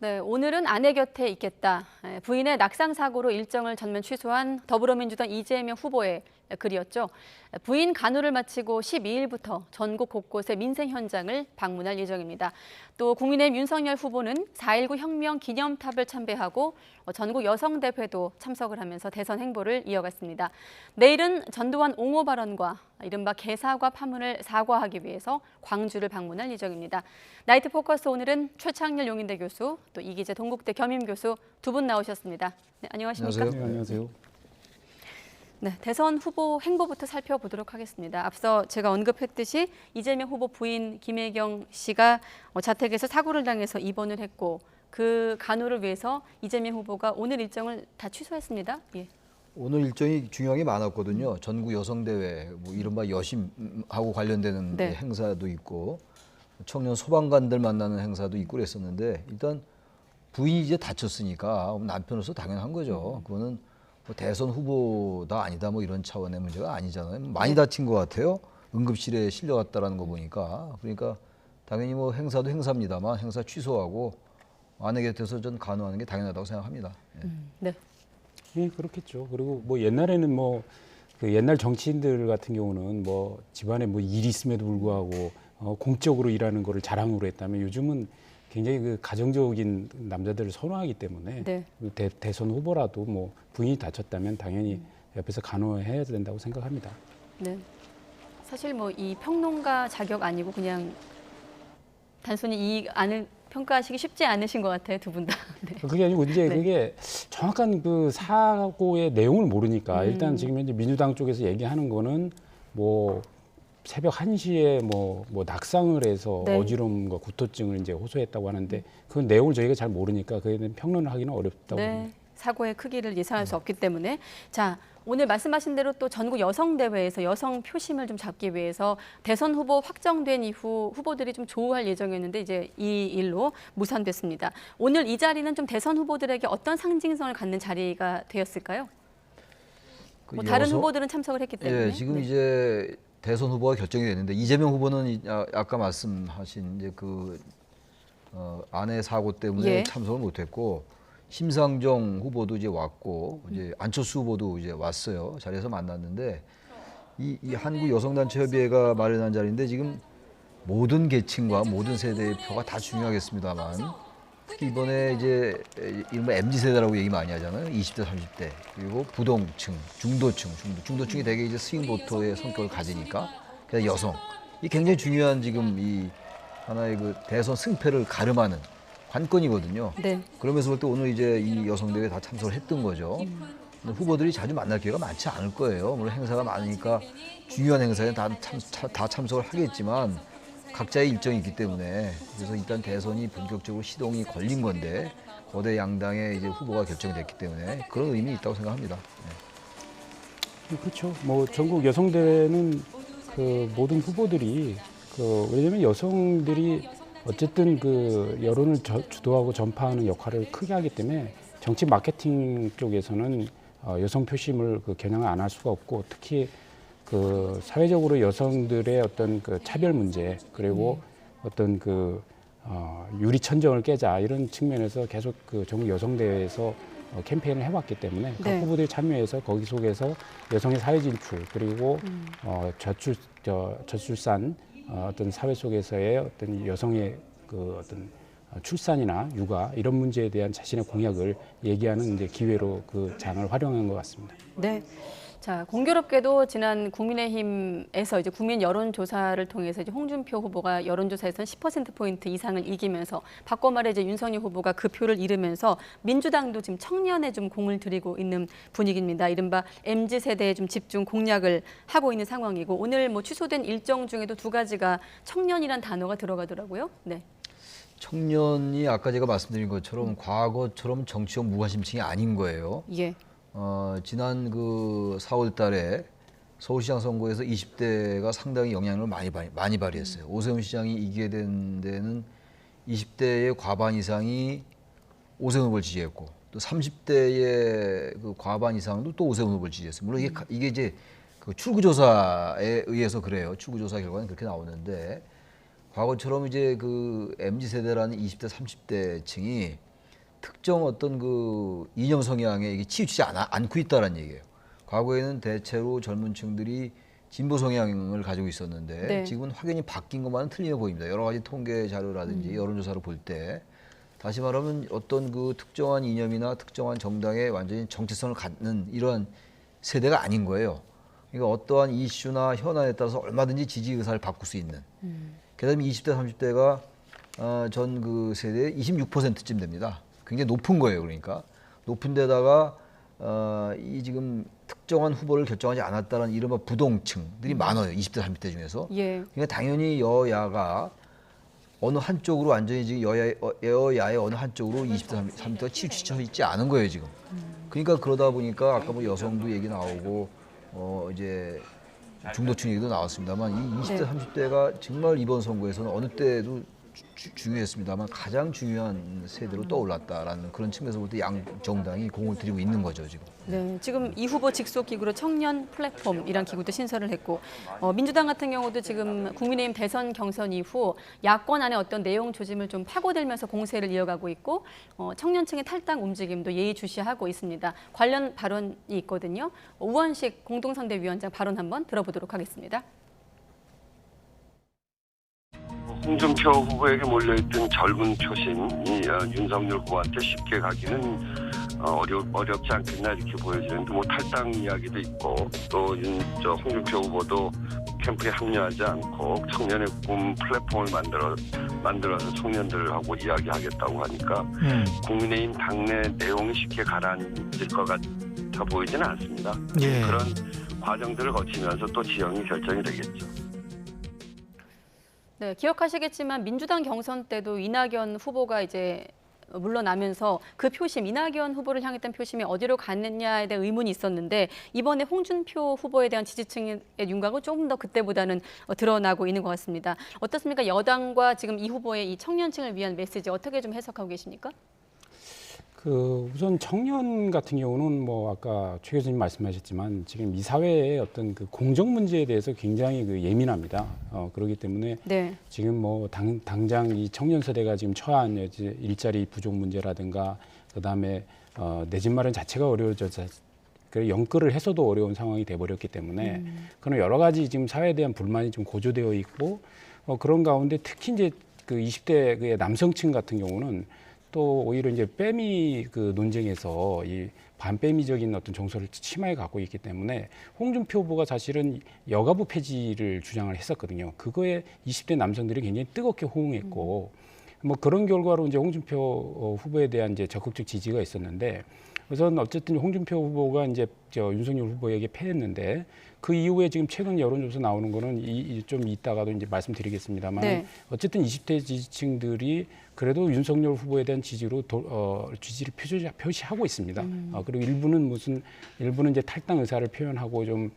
네, 오늘은 아내 곁에 있겠다. 부인의 낙상 사고로 일정을 전면 취소한 더불어민주당 이재명 후보의 글이었죠. 부인 간호를 마치고 12일부터 전국 곳곳의 민생 현장을 방문할 예정입니다. 또 국민의힘 윤석열 후보는 4.19 혁명 기념탑을 참배하고 전국 여성대회도 참석을 하면서 대선 행보를 이어갔습니다. 내일은 전두환 옹호 발언과 이른바 개사과 파문을 사과하기 위해서 광주를 방문할 예정입니다. 나이트 포커스 오늘은 최창렬 용인대 교수, 또 이기재 동국대 겸임 교수 두 분 나오셨습니다. 네, 안녕하십니까? 안녕하세요. 네, 안녕하세요. 네, 대선 후보 행보부터 살펴보도록 하겠습니다. 앞서 제가 언급했듯이 이재명 후보 부인 김혜경 씨가 자택에서 사고를 당해서 입원을 했고 그 간호를 위해서 이재명 후보가 오늘 일정을 다 취소했습니다. 예. 오늘 일정이 중요한 게 많았거든요. 전국 여성대회, 뭐 이른바 여심하고 관련되는 네. 행사도 있고 청년 소방관들 만나는 행사도 있고 그랬었는데 일단 부인이 이제 다쳤으니까 남편으로서 당연한 거죠. 그거는 뭐 대선 후보다 아니다 뭐 이런 차원의 문제가 아니잖아요. 많이 다친 것 같아요. 응급실에 실려갔다라는 거 보니까. 그러니까 당연히 뭐 행사도 행사입니다만 행사 취소하고 아내 곁에서 전 간호하는 게 당연하다고 생각합니다. 예. 네. 예, 그렇겠죠. 그리고 뭐 옛날에는 뭐 그 옛날 정치인들 같은 경우는 뭐 집안에 뭐 일이 있음에도 불구하고 공적으로 일하는 거를 자랑으로 했다면 요즘은 굉장히 그 가정적인 남자들을 선호하기 때문에 네. 대선 후보라도 뭐 부인이 다쳤다면 당연히 옆에서 간호해야 된다고 생각합니다. 네. 사실 뭐 이 평론가 자격 아니고 그냥 단순히 이 안을 평가하시기 쉽지 않으신 것 같아요, 두 분 다. 네. 그게 아니고 이제 네. 그게 정확한 그 사고의 내용을 모르니까 일단 지금 현재 민주당 쪽에서 얘기하는 거는 뭐 새벽 1시에 뭐 낙상을 해서 네. 어지러움과 구토증을 이제 호소했다고 하는데 그 내용을 저희가 잘 모르니까 그에 대한 평론을 하기는 어렵다고 네. 봅니다. 사고의 크기를 예상할 수 없기 때문에 자, 오늘 말씀하신 대로 또 전국 여성대회에서 여성 표심을 좀 잡기 위해서 대선 후보 확정된 이후 후보들이 좀 조우할 예정이었는데 이제 이 일로 무산됐습니다. 오늘 이 자리는 좀 대선 후보들에게 어떤 상징성을 갖는 자리가 되었을까요? 그 뭐 다른 여성- 후보들은 참석을 했기 때문에. 예, 지금 네. 이제 대선 후보가 결정이 됐는데 이재명 후보는 아까 말씀하신 이제 그 아내 사고 때문에 예. 참석을 못했고 심상정 후보도 이제 왔고 이제 안철수 후보도 이제 왔어요. 자리에서 만났는데 이 한국 여성단체 협의회가 마련한 자리인데 지금 모든 계층과 모든 세대의 표가 다 중요하겠습니다만 특히 이번에 이제 이른바 MZ 세대라고 얘기 많이 하잖아요. 20대, 30대 그리고 부동층, 중도층이 되게 이제 스윙 보터의 성격을 가지니까 그냥 여성 이 굉장히 중요한 지금 이 하나의 그 대선 승패를 가름하는 관건이거든요. 네. 그러면서 볼 때 오늘 이제 이 여성대회에 다 참석을 했던 거죠. 근데 후보들이 자주 만날 기회가 많지 않을 거예요. 물론 행사가 많으니까 중요한 행사에 다 참석을 하겠지만 각자의 일정이 있기 때문에 그래서 일단 대선이 본격적으로 시동이 걸린 건데 거대 양당의 이제 후보가 결정이 됐기 때문에 그런 의미 있다고 생각합니다. 네. 그렇죠. 뭐 전국 여성대회는 그 모든 후보들이 왜냐하면 여성들이 어쨌든 그 여론을 주도하고 전파하는 역할을 크게 하기 때문에 정치 마케팅 쪽에서는 여성 표심을 겨냥을 안 할 수가 없고 특히 그 사회적으로 여성들의 어떤 그 차별 문제 그리고 어떤 그 유리천정을 깨자 이런 측면에서 계속 그 전국 여성대회에서 캠페인을 해왔기 때문에 각 네. 후보들이 참여해서 거기 속에서 여성의 사회 진출 그리고 저출산 어떤 사회 속에서의 어떤 여성의 그 어떤 출산이나 육아 이런 문제에 대한 자신의 공약을 얘기하는 이제 기회로 그 장을 활용한 것 같습니다. 네. 자, 공교롭게도 지난 국민의힘에서 이제 국민 여론조사를 통해서 이제 홍준표 후보가 여론조사에서는 10%포인트 이상을 이기면서 바꿔 말해 이제 윤석열 후보가 그 표를 잃으면서 민주당도 지금 청년에 좀 공을 들이고 있는 분위기입니다. 이른바 MZ 세대에 좀 집중 공략을 하고 있는 상황이고 오늘 뭐 취소된 일정 중에도 두 가지가 청년이란 단어가 들어가더라고요. 네. 청년이 아까 제가 말씀드린 것처럼 과거처럼 정치적 무관심층이 아닌 거예요. 예. 지난 그 4월 달에 서울시장 선거에서 20대가 상당히 영향력을 많이 발휘했어요. 오세훈 시장이 이기게 된 데는 20대의 과반 이상이 오세훈 후보를 지지했고 또 30대의 그 과반 이상도 또 오세훈 후보를 지지했어요. 물론 이게 이제 그 출구조사에 의해서 그래요. 출구조사 결과는 그렇게 나오는데 과거처럼 이제 그 MZ 세대라는 20대, 30대층이 특정 어떤 그 이념 성향에 이게 치우치지 않고 있다는 얘기예요. 과거에는 대체로 젊은 층들이 진보 성향을 가지고 있었는데 네. 지금은 확연히 바뀐 것만은 틀려 보입니다. 여러 가지 통계 자료라든지 여론조사를 볼 때 다시 말하면 어떤 그 특정한 이념이나 특정한 정당에 완전히 정체성을 갖는 이러한 세대가 아닌 거예요. 그러니까 어떠한 이슈나 현안에 따라서 얼마든지 지지 의사를 바꿀 수 있는. 그다음에 20대, 30대가 전 그 세대의 26%쯤 됩니다. 굉장히 높은 거예요. 그러니까 높은 데다가 이 지금 특정한 후보를 결정하지 않았다는 이른바 부동층들이 많아요. 20대, 30대 중에서. 예. 그러니까 당연히 여야가 어느 한쪽으로 완전히 지금 여야의 어느 한쪽으로 20대, 30대가 치우쳐 있지 않은 거예요, 지금. 그러니까 그러다 보니까 아까 뭐 여성도 얘기 나오고 이제 중도층 얘기도 나왔습니다만 이 20대, 네. 30대가 정말 이번 선거에서는 어느 때도 중요했습니다만 가장 중요한 세대로 떠올랐다라는 그런 측면에서 볼 때 양 정당이 공을 들이고 있는 거죠, 지금. 네, 지금 이 후보 직속 기구로 청년 플랫폼이란 기구도 신설을 했고 민주당 같은 경우도 지금 국민의힘 대선 경선 이후 야권 안에 어떤 내용 조짐을 좀 파고들면서 공세를 이어가고 있고 청년층의 탈당 움직임도 예의주시하고 있습니다. 관련 발언이 있거든요. 우원식 공동선대위원장 발언 한번 들어보도록 하겠습니다. 홍준표 후보에게 몰려있던 젊은 표심이 윤석열 후보한테 쉽게 가기는 어렵지 않겠나 이렇게 보여지는데 뭐 탈당 이야기도 있고 또 홍준표 후보도 캠프에 합류하지 않고 청년의 꿈 플랫폼을 만들어서 청년들하고 이야기하겠다고 하니까 국민의힘 당내 내용이 쉽게 가라앉을 것 같아 보이지는 않습니다. 예. 그런 과정들을 거치면서 또 지형이 결정이 되겠죠. 네, 기억하시겠지만 민주당 경선 때도 이낙연 후보가 이제 물러나면서 그 표심, 이낙연 후보를 향했던 표심이 어디로 갔느냐에 대한 의문이 있었는데 이번에 홍준표 후보에 대한 지지층의 윤곽은 조금 더 그때보다는 드러나고 있는 것 같습니다. 어떻습니까? 여당과 지금 이 후보의 이 청년층을 위한 메시지 어떻게 좀 해석하고 계십니까? 우선 청년 같은 경우는 뭐 아까 최 교수님 말씀하셨지만 지금 이 사회의 어떤 그 공정 문제에 대해서 굉장히 그 예민합니다. 그렇기 때문에 네. 지금 뭐 당장 이 청년 세대가 지금 처한 일자리 부족 문제라든가 그다음에 내 집 마련 자체가 어려워져서 그 연끌을 해서도 어려운 상황이 돼버렸기 때문에 그런 여러 가지 지금 사회에 대한 불만이 좀 고조되어 있고 그런 가운데 특히 이제 그 20대 그 남성층 같은 경우는 또 오히려 이제 빼미 그 논쟁에서 이 반빼미적인 어떤 정서를 심하게 갖고 있기 때문에 홍준표 후보가 사실은 여가부 폐지를 주장을 했었거든요. 그거에 20대 남성들이 굉장히 뜨겁게 호응했고 뭐 그런 결과로 이제 홍준표 후보에 대한 이제 적극적 지지가 있었는데 우선 어쨌든 홍준표 후보가 이제 윤석열 후보에게 패했는데 그 이후에 지금 최근 여론조사 나오는 거는 좀 이따가도 이제 말씀드리겠습니다만 네. 어쨌든 20대 지지층들이 그래도 윤석열 후보에 대한 지지를 표시하고 있습니다. 그리고 일부는 이제 탈당 의사를 표현하고 좀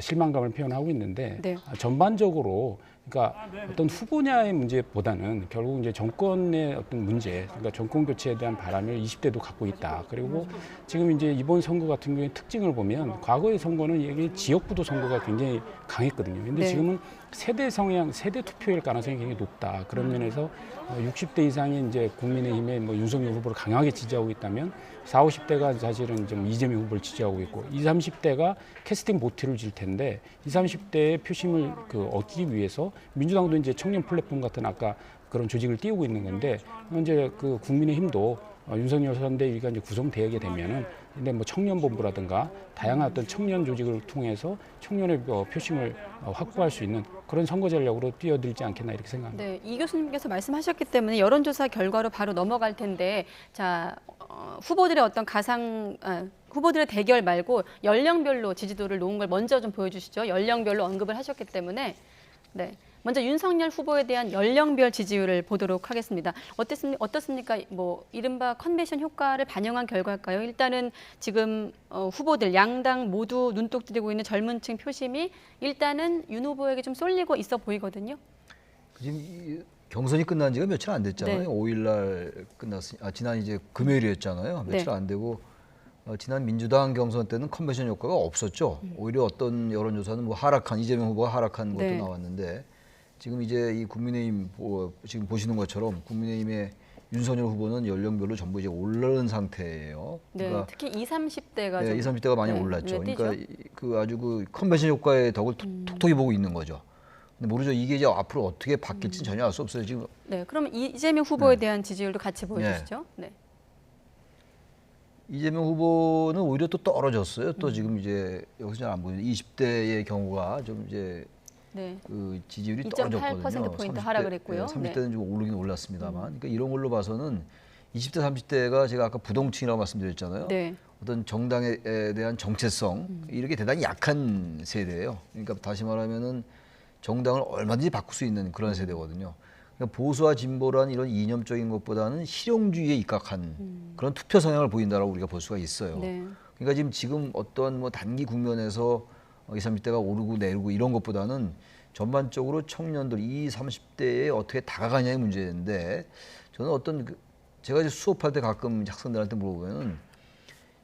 실망감을 표현하고 있는데 네. 전반적으로 그러니까 어떤 후보냐의 문제보다는 결국 이제 정권의 어떤 문제, 그러니까 정권 교체에 대한 바람을 20대도 갖고 있다. 그리고 지금 이제 이번 선거 같은 경우에 특징을 보면 과거의 선거는 이게 지역구도 선거가 굉장히 강했거든요. 근데 네. 지금은 세대 성향, 세대 투표일 가능성이 굉장히 높다. 그런 면에서 60대 이상의 이제 국민의힘의 뭐 윤석열 후보를 강하게 지지하고 있다면 40, 50대가 사실은 좀 이재명 후보를 지지하고 있고 20, 30대가 캐스팅 보트를 질 텐데 20, 30대의 표심을 얻기 위해서 민주당도 이제 청년 플랫폼 같은 아까 그런 조직을 띄우고 있는 건데 이제 그 국민의힘도 윤석열 선대위가 이제 구성되게 되면은 근데 뭐 청년본부라든가 다양한 어떤 청년 조직을 통해서 청년의 표심을 확보할 수 있는 그런 선거 전략으로 뛰어들지 않겠나 이렇게 생각합니다. 네, 이 교수님께서 말씀하셨기 때문에 여론조사 결과로 바로 넘어갈 텐데, 자 후보들의 어떤 후보들의 대결 말고 연령별로 지지도를 놓은 걸 먼저 좀 보여주시죠. 연령별로 언급을 하셨기 때문에, 네. 먼저 윤석열 후보에 대한 연령별 지지율을 보도록 하겠습니다. 어떻습니까? 뭐 이른바 컨벤션 효과를 반영한 결과일까요? 일단은 지금 후보들 양당 모두 눈독 들이고 있는 젊은층 표심이 일단은 윤 후보에게 좀 쏠리고 있어 보이거든요. 지금 이 경선이 끝난 지가 며칠 안 됐잖아요. 네. 5일 날 지난 이제 금요일이었잖아요. 며칠 네. 안 되고 지난 민주당 경선 때는 컨벤션 효과가 없었죠. 오히려 어떤 여론조사는 뭐 이재명 후보가 하락한 것도 네. 나왔는데 지금 이제 이 국민의힘 지금 보시는 것처럼 국민의힘의 윤석열 후보는 연령별로 전부 이제 오른 상태예요. 네, 그러니까 특히 20, 30대가 네, 20, 30대가 많이 올랐죠. 네, 그러니까 뛰죠. 그 아주 그 컨벤션 효과의 덕을 톡톡히 보고 있는 거죠. 근데 모르죠. 이게 이제 앞으로 어떻게 바뀔지 전혀 알 수 없어요. 지금 네, 그럼 이재명 후보에 대한 지지율도 같이 보여주시죠. 네. 이재명 후보는 오히려 또 떨어졌어요. 또 지금 이제 여기서 잘 안 보이는 20대의 경우가 좀 이제 네. 그 지지율이 2.8% 떨어졌거든요. 포인트 하락을 했고요. 30대는 좀 오르긴 올랐습니다만, 그러니까 이런 걸로 봐서는 20대, 30대가 제가 아까 부동층이라고 말씀드렸잖아요. 네. 어떤 정당에 대한 정체성 이렇게 대단히 약한 세대예요. 그러니까 다시 말하면은 정당을 얼마든지 바꿀 수 있는 그런 세대거든요. 그러니까 보수와 진보란 이런 이념적인 것보다는 실용주의에 입각한 그런 투표 성향을 보인다라고 우리가 볼 수가 있어요. 네. 그러니까 지금 어떤 뭐 단기 국면에서 20, 30대가 오르고 내리고 이런 것보다는 전반적으로 청년들 20, 30대에 어떻게 다가가냐의 문제인데 저는 제가 이제 수업할 때 가끔 학생들한테 물어보면은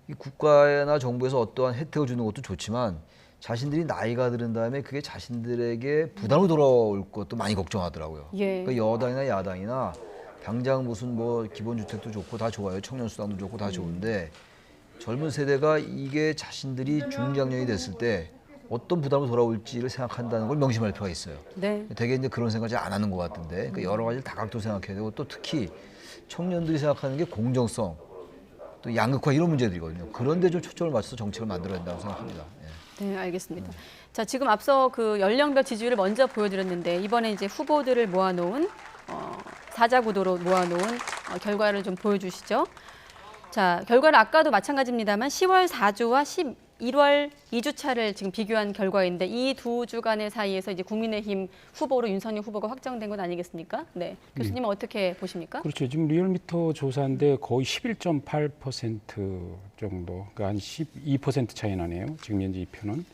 이 국가나 정부에서 어떠한 혜택을 주는 것도 좋지만 자신들이 나이가 들은 다음에 그게 자신들에게 부담으로 돌아올 것도 많이 걱정하더라고요. 예. 그러니까 여당이나 야당이나 당장 무슨 뭐 기본주택도 좋고 다 좋아요. 청년수당도 좋고 다 좋은데 젊은 세대가 이게 자신들이 중장년이 됐을 때 어떤 부담으로 돌아올지를 생각한다는 걸 명심할 필요가 있어요. 네. 되게 이제 그런 생각을 잘 안 하는 것 같은데 그러니까 여러 가지를 다각도로 생각해야 되고 또 특히 청년들이 생각하는 게 공정성 또 양극화 이런 문제들이거든요. 그런데 좀 초점을 맞춰서 정책을 만들어야 된다고 생각합니다. 예. 네, 알겠습니다. 자, 지금 앞서 그 연령별 지지율을 먼저 보여드렸는데 이번에 이제 후보들을 모아놓은 사자구도로 모아놓은 결과를 좀 보여주시죠. 자, 결과는 아까도 마찬가지입니다만 10월 4주와 11월 2주차를 지금 비교한 결과인데 이 두 주간의 사이에서 이제 국민의힘 후보로 윤석열 후보가 확정된 건 아니겠습니까? 네, 교수님은 어떻게 보십니까? 그렇죠. 지금 리얼미터 조사인데 거의 11.8% 정도, 그러니까 한 12% 차이 나네요. 지금 현재 이 표는.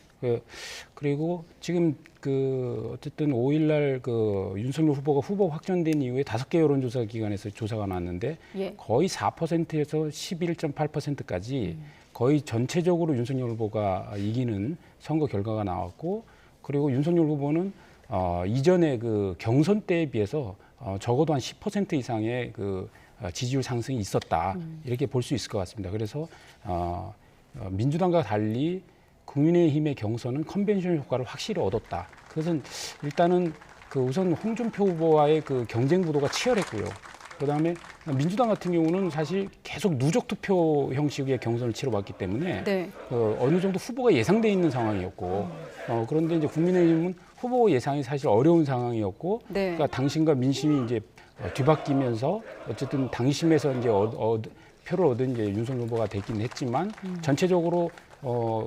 그리고 지금 어쨌든 5일날 윤석열 후보가 후보 확정된 이후에 5개 여론조사 기관에서 조사가 나왔는데 예. 거의 4%에서 11.8%까지 거의 전체적으로 윤석열 후보가 이기는 선거 결과가 나왔고, 그리고 윤석열 후보는 이전에 그 경선 때에 비해서 적어도 한 10% 이상의 지지율 상승이 있었다, 이렇게 볼 수 있을 것 같습니다. 그래서 민주당과 달리 국민의힘의 경선은 컨벤션 효과를 확실히 얻었다. 그것은 일단은 우선 홍준표 후보와의 경쟁 구도가 치열했고요. 그다음에 민주당 같은 경우는 사실 계속 누적 투표 형식의 경선을 치러왔기 때문에 네. 어느 정도 후보가 예상돼 있는 상황이었고, 그런데 이제 국민의힘은 후보 예상이 사실 어려운 상황이었고, 네. 그러니까 당심과 민심이 이제 뒤바뀌면서 어쨌든 당심에서 이제 표를 얻은 이제 윤석열 후보가 되긴 했지만 전체적으로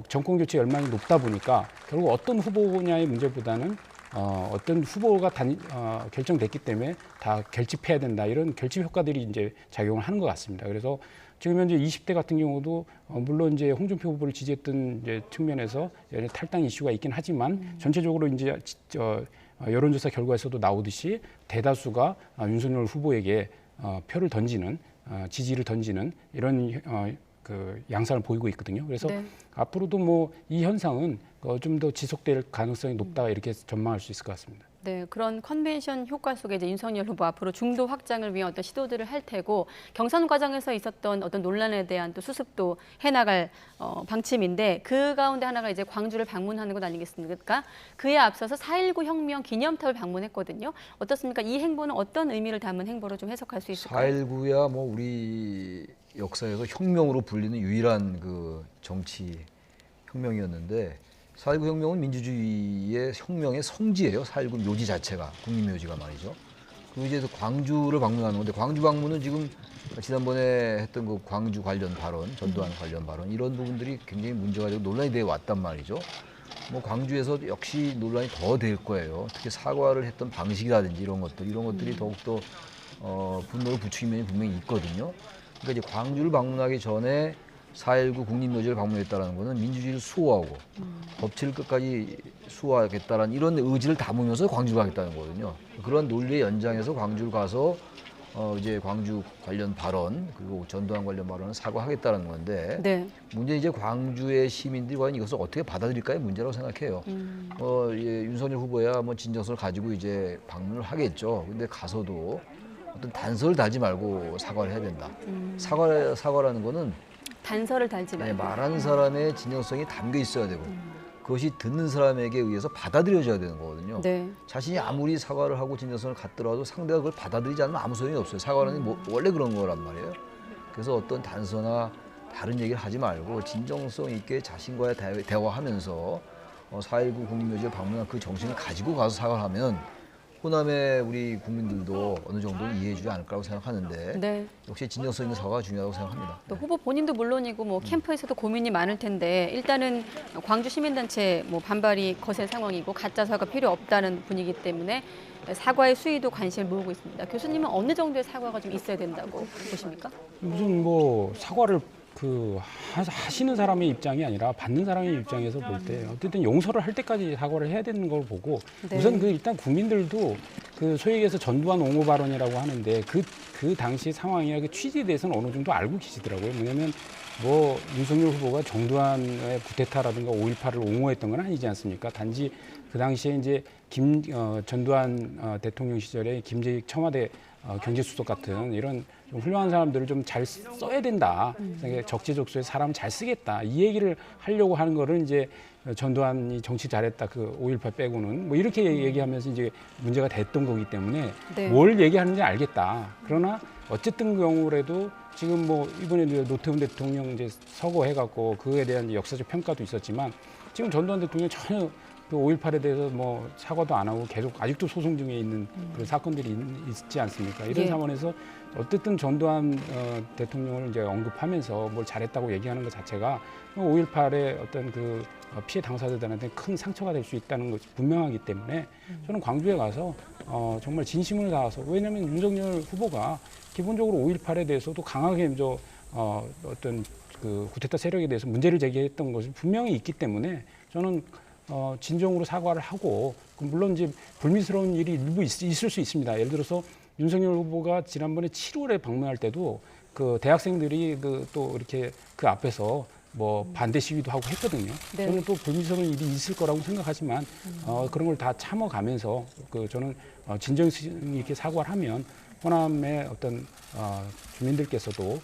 정권 교체 열망이 높다 보니까 결국 어떤 후보냐의 문제보다는 어떤 후보가 결정됐기 때문에 다 결집해야 된다, 이런 결집 효과들이 이제 작용을 하는 것 같습니다. 그래서 지금 현재 20대 같은 경우도 물론 이제 홍준표 후보를 지지했던 이제 측면에서 탈당 이슈가 있긴 하지만 전체적으로 이제 여론조사 결과에서도 나오듯이 대다수가 윤석열 후보에게 표를 던지는, 지지를 던지는 이런 양상을 보이고 있거든요. 그래서 네. 앞으로도 뭐 이 현상은 좀 더 지속될 가능성이 높다, 이렇게 전망할 수 있을 것 같습니다. 네, 그런 컨벤션 효과 속에 이제 윤석열 후보 앞으로 중도 확장을 위한 어떤 시도들을 할 테고 경선 과정에서 있었던 어떤 논란에 대한 또 수습도 해나갈 방침인데 그 가운데 하나가 이제 광주를 방문하는 것 아니겠습니까? 그에 앞서서 4.19 혁명 기념탑을 방문했거든요. 어떻습니까? 이 행보는 어떤 의미를 담은 행보로 좀 해석할 수 있을까요? 4.19야 뭐 우리 역사에서 혁명으로 불리는 유일한 정치 혁명이었는데 4.19 혁명은 민주주의의 혁명의 성지예요. 4.19 묘지 자체가, 국립묘지가 말이죠. 그리고 이제 광주를 방문하는 건데 광주 방문은 지금 지난번에 했던 광주 관련 발언, 전두환 관련 발언 이런 부분들이 굉장히 문제가 되고 논란이 되어 왔단 말이죠. 뭐 광주에서 역시 논란이 더 될 거예요. 특히 사과를 했던 방식이라든지 이런 것들이 더욱더 분노를 부추기는 면이 분명히 있거든요. 그러니까 이제 광주를 방문하기 전에 4.19 국립묘지를 방문했다는 것은 민주주의를 수호하고 법치를 끝까지 수호하겠다는 이런 의지를 담으면서 광주를 가겠다는 거거든요. 그런 논리의 연장에서 광주를 가서 이제 광주 관련 발언 그리고 전두환 관련 발언을 사과하겠다는 건데 네. 문제는 이제 광주의 시민들이 과연 이것을 어떻게 받아들일까의 문제라고 생각해요. 윤석열 후보야 뭐 진정성을 가지고 이제 방문을 하겠죠. 근데 가서도 어떤 단서를 달지 말고 사과를 해야 된다. 사과라는 거는 단서를 달지 네, 말고. 말하는 사람의 진정성이 담겨 있어야 되고 그것이 듣는 사람에게 의해서 받아들여져야 되는 거거든요. 네. 자신이 아무리 사과를 하고 진정성을 갖더라도 상대가 그걸 받아들이지 않으면 아무 소용이 없어요. 사과는 원래 그런 거란 말이에요. 그래서 어떤 단서나 다른 얘기를 하지 말고 진정성 있게 자신과의 대화하면서 4.19 국립묘지를 방문한 그 정신을 가지고 가서 사과를 하면 호남의 우리 국민들도 어느 정도는 이해해 주지 않을 거라고 생각하는데 네. 역시 진정성 있는 사과가 중요하다고 생각합니다. 또 후보 본인도 물론이고 뭐 캠프에서도 고민이 많을 텐데 일단은 광주 시민단체 뭐 반발이 거센 상황이고 가짜 사과 필요 없다는 분위기 때문에 사과의 수위도 관심을 모으고 있습니다. 교수님은 어느 정도의 사과가 좀 있어야 된다고 보십니까? 무슨 뭐 사과를 하시는 사람의 입장이 아니라 받는 사람의 입장에서 볼 때 어쨌든 용서를 할 때까지 사과를 해야 되는 걸 보고 네. 우선 일단 국민들도 그 소위 얘기해서 전두환 옹호 발언이라고 하는데 그 당시 상황이야 그 취지에 대해서는 어느 정도 알고 계시더라고요. 뭐냐면 뭐 윤석열 후보가 정두환의 쿠데타라든가 5.18을 옹호했던 건 아니지 않습니까? 단지 그 당시에 이제 전두환 대통령 시절에 김재익 청와대 경제수석 같은 이런 좀 훌륭한 사람들을 좀 잘 써야 된다. 적재적소에 사람 잘 쓰겠다. 이 얘기를 하려고 하는 거를 이제 전두환이 정치 잘했다. 그 5.18 빼고는 뭐 이렇게 얘기하면서 이제 문제가 됐던 거기 때문에 네. 뭘 얘기하는지 알겠다. 그러나 어쨌든 경우라도 지금 뭐 이번에 노태우 대통령 이제 서거해갖고 그에 대한 이제 역사적 평가도 있었지만 지금 전두환 대통령 전혀 그 5.18에 대해서 뭐 사과도 안 하고 계속 아직도 소송 중에 있는 그런 사건들이 있지 않습니까? 이런 예. 상황에서 어쨌든 전두환 대통령을 이제 언급하면서 뭘 잘했다고 얘기하는 것 자체가 5.18의 어떤 그 피해 당사자들한테 큰 상처가 될 수 있다는 것이 분명하기 때문에 저는 광주에 가서 정말 진심을 다해서 왜냐하면 윤석열 후보가 기본적으로 5.18에 대해서도 강하게 어떤 그 쿠데타 세력에 대해서 문제를 제기했던 것이 분명히 있기 때문에 저는 진정으로 사과를 하고 물론 이제 불미스러운 일이 일부 있을 수 있습니다. 예를 들어서 윤석열 후보가 지난번에 7월에 방문할 때도 그 대학생들이 또 이렇게 그 앞에서 뭐 반대 시위도 하고 했거든요. 네. 저는 또 불미스러운 일이 있을 거라고 생각하지만 그런 걸 다 참아가면서 저는 진정성 있게 사과를 하면 호남의 어떤 주민들께서도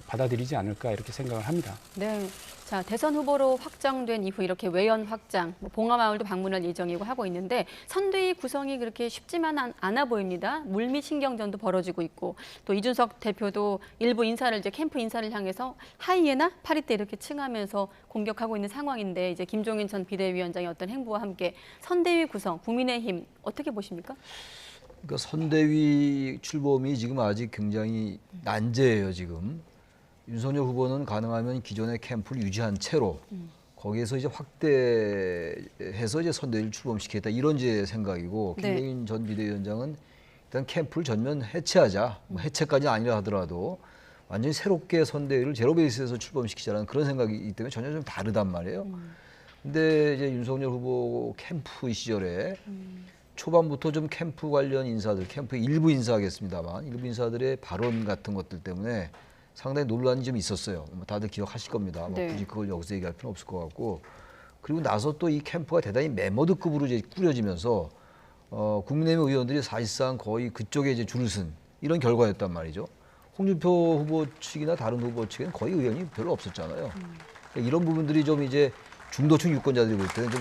받아들이지 않을까 이렇게 생각을 합니다. 네. 자, 대선 후보로 확정된 이후 이렇게 외연 확장, 봉화마을도 방문할 예정이고 하고 있는데 선대위 구성이 그렇게 쉽지만 않아 보입니다. 물밑 신경전도 벌어지고 있고 또 이준석 대표도 일부 인사를 이제 캠프 인사를 향해서 하이에나 파리떼 이렇게 칭하면서 공격하고 있는 상황인데 이제 김종인 전 비대위원장의 어떤 행보와 함께 선대위 구성, 국민의힘 어떻게 보십니까? 그러니까 선대위 출범이 지금 아직 굉장히 난제예요, 지금. 윤석열 후보는 가능하면 기존의 캠프를 유지한 채로 거기에서 이제 확대해서 이제 선대위를 출범시키겠다 이런 이제 생각이고 네. 김종인 전 비대위원장은 일단 캠프를 전면 해체하자. 뭐 해체까지는 아니라 하더라도 완전히 새롭게 선대위를 제로 베이스에서 출범시키자는 그런 생각이기 때문에 전혀 좀 다르단 말이에요. 근데 이제 윤석열 후보 캠프 시절에 초반부터 좀 캠프 관련 인사들, 캠프 일부 인사하겠습니다만 일부 인사들의 발언 같은 것들 때문에 상당히 논란이 좀 있었어요. 뭐 다들 기억하실 겁니다. 네. 굳이 그걸 여기서 얘기할 필요는 없을 것 같고 그리고 나서 또 이 캠프가 대단히 메머드급으로 이제 꾸려지면서 국민의힘 의원들이 사실상 거의 그쪽에 이제 줄을 쓴 이런 결과였단 말이죠. 홍준표 후보 측이나 다른 후보 측에는 거의 의원이 별로 없었잖아요. 그러니까 이런 부분들이 좀 이제 중도층 유권자들이 볼 때는 좀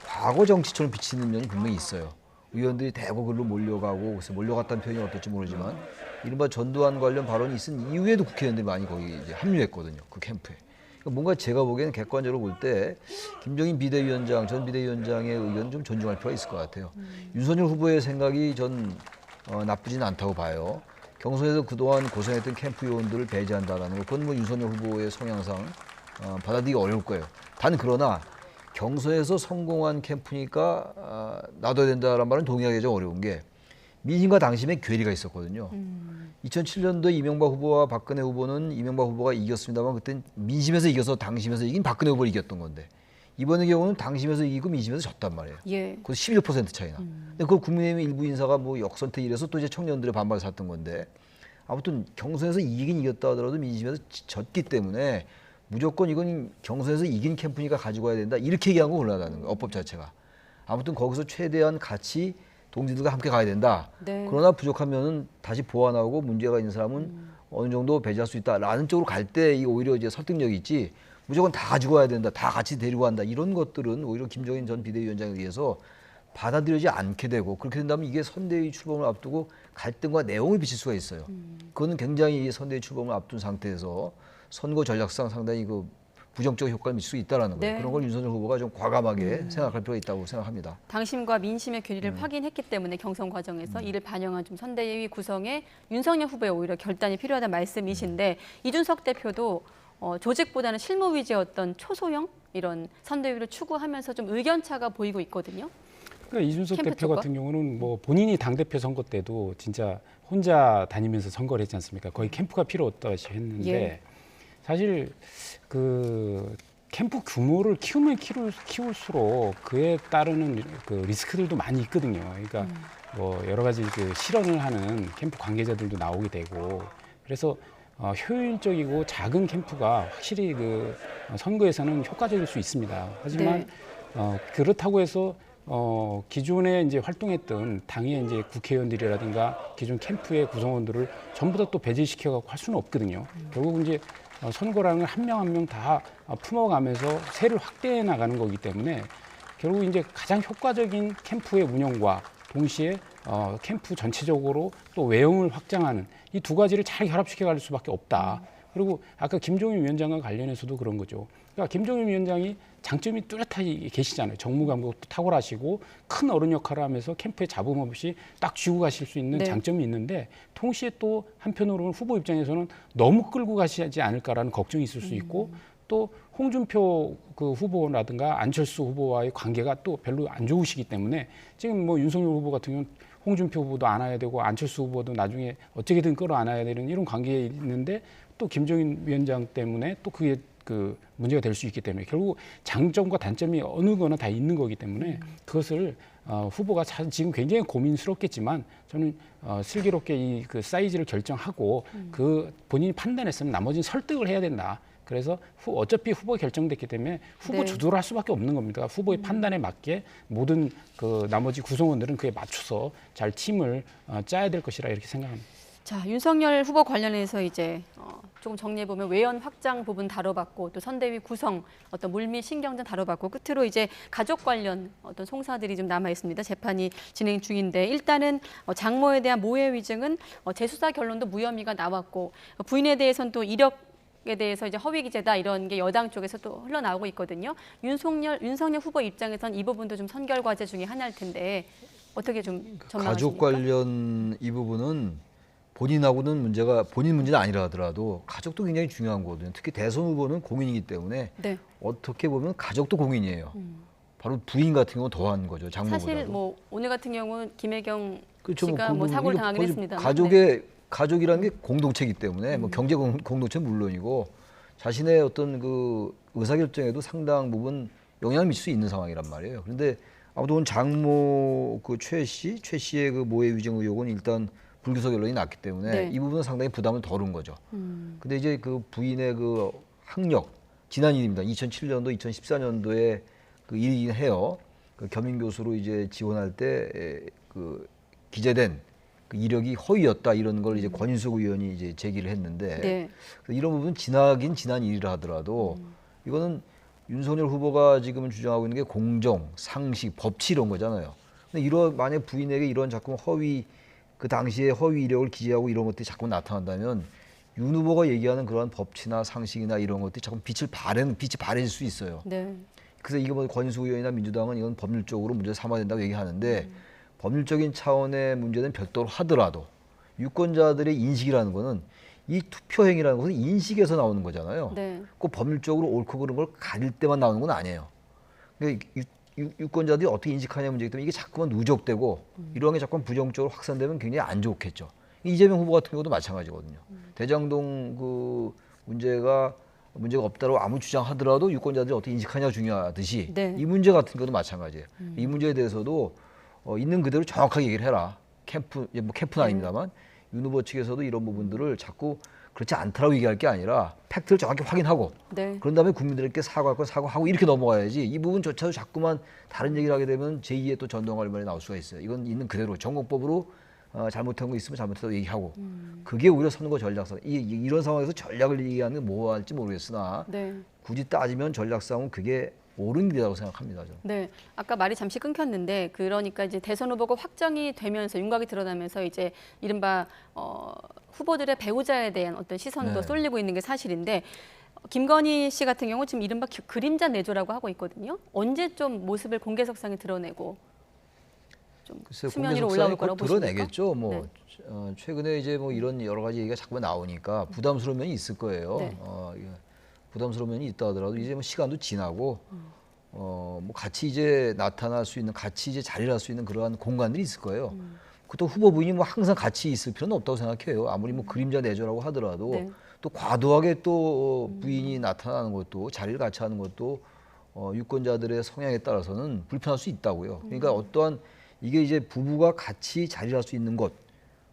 과거 정치처럼 비치는 면이 분명히 있어요. 의원들이 대거 글로 몰려가고 그래서 몰려갔다는 표현이 어떨지 모르지만 이른바 전두환 관련 발언이 있은 이후에도 국회의원들이 많이 거기 이제 합류했거든요. 그 캠프에. 그러니까 뭔가 제가 보기에는 객관적으로 볼 때 김종인 비대위원장, 전 비대위원장의 의견 좀 존중할 필요가 있을 것 같아요. 윤석열 후보의 생각이 전 나쁘진 않다고 봐요. 경선에서 그동안 고생했던 캠프 요원들을 배제한다라는 거, 그건 뭐 윤석열 후보의 성향상 받아들이기 어려울 거예요. 단 그러나 경선에서 성공한 캠프니까 놔둬야 된다는 말은 동의하기 좀 어려운 게 민심과 당심의 괴리가 있었거든요. 2007년도 이명박 후보와 박근혜 후보는 이명박 후보가 이겼습니다만 그때는 민심에서 이겨서 당심에서 이긴 박근혜 후보를 이겼던 건데 이번의 경우는 당심에서 이기고 민심에서 졌단 말이에요. 예. 그래서 11% 차이나. 근데 그걸 국민의힘 일부 인사가 뭐 역선택 이래서 또 이제 청년들의 반발을 샀던 건데 아무튼 경선에서 이기긴 이겼다 하더라도 민심에서 졌기 때문에 무조건 이건 경선에서 이긴 캠프니까 가지고 와야 된다 이렇게 얘기한 거 곤란하다는 거예요. 어법 자체가. 아무튼 거기서 최대한 같이 동지들과 함께 가야 된다. 네. 그러나 부족하면은 다시 보완하고 문제가 있는 사람은 어느 정도 배제할 수 있다라는 쪽으로 갈 때 이 오히려 이제 설득력이 있지. 무조건 다 가지고 와야 된다. 다 같이 데리고 간다. 이런 것들은 오히려 김종인 전 비대위원장에 의해서 받아들여지지 않게 되고 그렇게 된다면 이게 선대위 출범을 앞두고 갈등과 내용을 비칠 수가 있어요. 그거는 굉장히 선대위 출범을 앞둔 상태에서 선거 전략상 상당히 그 부정적 효과를 미칠 수 있다라는 거예요. 네. 그런 걸 윤석열 후보가 좀 과감하게 생각할 필요가 있다고 생각합니다. 당심과 민심의 괴리를 확인했기 때문에 경선 과정에서 이를 반영한 좀 선대위 구성에 윤석열 후보의 오히려 결단이 필요하다는 말씀이신데 이준석 대표도 조직보다는 실무 위주의 어떤 초소형 이런 선대위를 추구하면서 좀 의견차가 보이고 있거든요. 그러니까 이준석 캠프 대표 쪽과? 같은 경우는 뭐 본인이 당대표 선거 때도 진짜 혼자 다니면서 선거를 했지 않습니까? 거의 캠프가 필요 없다시 했는데 예. 사실 그 캠프 규모를 키우면 키울수록 그에 따르는 그 리스크들도 많이 있거든요. 그러니까 뭐 여러 가지 그 실언을 하는 캠프 관계자들도 나오게 되고 그래서 효율적이고 작은 캠프가 확실히 그 선거에서는 효과적일 수 있습니다. 하지만 그렇다고 해서 기존에 이제 활동했던 당의 이제 국회의원들이라든가 기존 캠프의 구성원들을 전부 다 또 배제시켜갖고 할 수는 없거든요. 결국 이제 선거라는 걸 한 명 한 명 다 품어가면서 세를 확대해 나가는 거기 때문에 결국 이제 가장 효과적인 캠프의 운영과 동시에 캠프 전체적으로 또 외형을 확장하는 이 두 가지를 잘 결합시켜 갈 수밖에 없다. 그리고 아까 김종인 위원장과 관련해서도 그런 거죠. 그러니까 김종인 위원장이 장점이 뚜렷하게 계시잖아요. 정무감독도 탁월하시고 큰 어른 역할을 하면서 캠프에 잡음 없이 딱 쥐고 가실 수 있는 네. 장점이 있는데 동시에 또 한편으로는 후보 입장에서는 너무 끌고 가시지 않을까라는 걱정이 있을 수 있고 또 홍준표 그 후보라든가 안철수 후보와의 관계가 또 별로 안 좋으시기 때문에 지금 뭐 윤석열 후보 같은 경우는 홍준표 후보도 안아야 되고 안철수 후보도 나중에 어떻게든 끌어안아야 되는 이런 관계에 있는데 또 김종인 위원장 때문에 또 그게 그 문제가 될 수 있기 때문에 결국 장점과 단점이 어느 거나 다 있는 거기 때문에 그것을 후보가 지금 굉장히 고민스럽겠지만 저는 슬기롭게 이 그 사이즈를 결정하고 그 본인이 판단했으면 나머지는 설득을 해야 된다. 그래서 어차피 후보 결정됐기 때문에 후보 네. 주도를 할 수밖에 없는 겁니다. 후보의 판단에 맞게 모든 그 나머지 구성원들은 그에 맞춰서 잘 팀을 짜야 될 것이라 이렇게 생각합니다. 자, 윤석열 후보 관련해서 이제 조금 정리해 보면 외연 확장 부분 다뤄봤고 또 선대위 구성 어떤 물밑 신경전 다뤄봤고 끝으로 이제 가족 관련 어떤 송사들이 좀 남아 있습니다. 재판이 진행 중인데 일단은 장모에 대한 모해 위증은 재수사 결론도 무혐의가 나왔고 부인에 대해서는 또 이력에 대해서 이제 허위 기재다 이런 게 여당 쪽에서 또 흘러나오고 있거든요. 윤석열 후보 입장에서는 이 부분도 좀 선결 과제 중에 하나일 텐데 어떻게 좀 전망하십니까? 가족 관련 이 부분은 본인하고는 문제가 본인 문제는 아니라 하더라도 가족도 굉장히 중요한 거거든요. 특히 대선 후보는 공인이기 때문에 네. 어떻게 보면 가족도 공인이에요. 바로 부인 같은 경우는 더한 거죠. 장모보다도. 사실 뭐 오늘 같은 경우는 김혜경 그렇죠. 씨가 뭐 사고를 당하긴 거의 했습니다. 가족이라는 게 공동체이기 때문에 뭐 경제 공동체는 물론이고 자신의 어떤 그 의사결정에도 상당 부분 영향을 미칠 수 있는 상황이란 말이에요. 그런데 아무튼 오늘 장모 그 최 씨의 그 모해 위증 의혹은 일단 불기소 결론이 났기 때문에 네. 이 부분은 상당히 부담을 덜은 거죠. 근데 이제 그 부인의 그 학력 지난 일입니다. 2007년도, 2014년도에 그 일이긴 해요. 그 겸임 교수로 이제 지원할 때 그 기재된 그 이력이 허위였다 이런 걸 이제 권인숙 의원이 이제 제기를 했는데 네. 그래서 이런 부분 지난 일이라 하더라도 이거는 윤석열 후보가 지금 주장하고 있는 게 공정, 상식, 법치 이런 거잖아요. 근데 만약 부인에게 이런 자꾸 허위 그 당시에 허위 이력을 기재하고 이런 것들이 자꾸 나타난다면 윤 후보가 얘기하는 그런 법치나 상식이나 이런 것들이 자꾸 빛이 바래질 수 있어요. 네. 그래서 이거 뭐 권인숙 의원이나 민주당은 이건 법률적으로 문제를 삼아야 된다고 얘기하는데 법률적인 차원의 문제는 별도로 하더라도 유권자들의 인식이라는 거는 이 투표 행위라는 것은 인식에서 나오는 거잖아요. 네. 꼭 법률적으로 옳고 그른 걸 가릴 때만 나오는 건 아니에요. 그러니까 유권자들이 어떻게 인식하냐 문제이기 때문에 이게 자꾸만 누적되고 이런 게 자꾸만 부정적으로 확산되면 굉장히 안 좋겠죠. 이재명 후보 같은 경우도 마찬가지거든요. 대장동 그 문제가 없다고 아무 주장하더라도 유권자들이 어떻게 인식하냐가 중요하듯이 네. 이 문제 같은 것도 마찬가지예요. 이 문제에 대해서도 있는 그대로 정확하게 얘기를 해라. 캠프는 아닙니다만 윤 후보 측에서도 이런 부분들을 자꾸 그렇지 않다라고 얘기할 게 아니라 팩트를 정확히 확인하고 네. 그런 다음에 국민들께 사과할 건 사과하고 이렇게 넘어가야지 이 부분조차도 자꾸만 다른 얘기를 하게 되면 제2의 또 전동할머니 나올 수가 있어요. 이건 있는 그대로 전공법으로 잘못한 거 있으면 잘못했다고 얘기하고 그게 오히려 선거 전략상 이런 상황에서 전략을 얘기하는 게 뭐 할지 모르겠으나 네. 굳이 따지면 전략상은 그게 옳은 길이라고 생각합니다. 저는. 네, 아까 말이 잠시 끊겼는데 그러니까 이제 대선 후보가 확정이 되면서 윤곽이 드러나면서 이제 이른바 후보들의 배우자에 대한 어떤 시선도 네. 쏠리고 있는 게 사실인데 김건희 씨 같은 경우 지금 이른바 그림자 내조라고 하고 있거든요. 언제 좀 모습을 공개석상에 드러내고 좀 글쎄요, 수면 위로 공개석상에 올라올 거라고 곧 보십니까? 드러내겠죠. 뭐 네. 최근에 이제 뭐 이런 여러 가지 얘기가 자꾸 나오니까 부담스러운 면이 있을 거예요. 네. 이게 부담스러운 면이 있다 하더라도 이제 뭐 시간도 지나고 뭐 같이 이제 나타날 수 있는 같이 이제 자리를 할 수 있는 그러한 공간들이 있을 거예요. 그것도 후보 부인이 뭐 항상 같이 있을 필요는 없다고 생각해요. 아무리 뭐 그림자 내조라고 하더라도 네. 또 과도하게 또 부인이 나타나는 것도 자리를 같이 하는 것도 유권자들의 성향에 따라서는 불편할 수 있다고요. 그러니까 어떠한 이게 이제 부부가 같이 자리를 할 수 있는 것